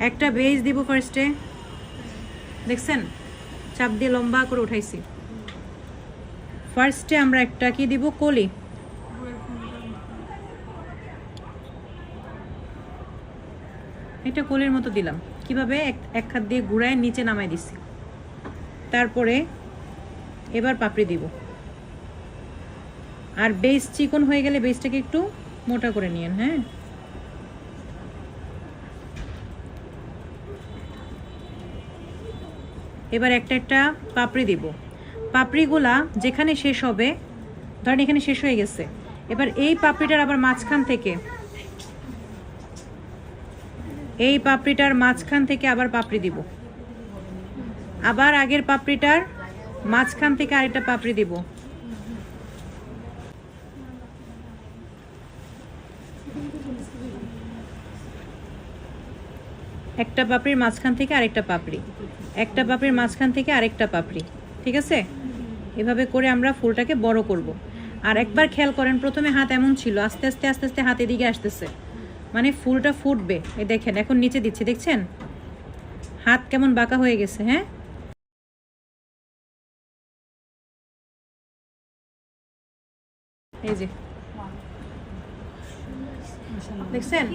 একটা বেজ দিব ফার্স্টে, দেখছেন চাপ দিয়ে লম্বা করে উঠাইছি। ফার্স্টে আমরা একটা কি দিব, কলি। এটা কলির মতো দিলাম। কিভাবে? এক হাত দিয়ে ঘুরায় নিচে নামাই দিছি। তারপরে এবার পাপড়ি দিব। আর বেস চিকন হয়ে গেলে বেসটাকে একটু মোটা করে নিয়েন। হ্যাঁ, এবার একটা একটা পাপড়ি দিব। পাপড়িগুলা যেখানে শেষ হবে, ধরেন এখানে শেষ হয়ে গেছে, এবার এই পাপড়িটার আবার মাঝখান থেকে, এই পাপড়িটার মাঝখান থেকে আবার পাপড়ি দিব। আবার আগের পাপড়িটার মাঝখান থেকে আরেকটা পাপড়ি দিব। একটা পাপড়ির মাঝখান থেকে আরেকটা পাপড়ি, একটা পাপড়ির মাঝখান থেকে আরেকটা পাপড়ি। ঠিক আছে? এভাবে করে আমরা ফুলটাকে বড় করব। আর একবার খেয়াল করেন, প্রথমে হাত এমন ছিল, আস্তে আস্তে আস্তে আস্তে হাত এদিকে আসতেছে, মানে ফুলটা ফুটবে। এই দেখেন এখন নিচে দিচ্ছি, দেখছেন হাত কেমন বাঁকা হয়ে গেছে। হ্যাঁ, এই যে দেখছেন।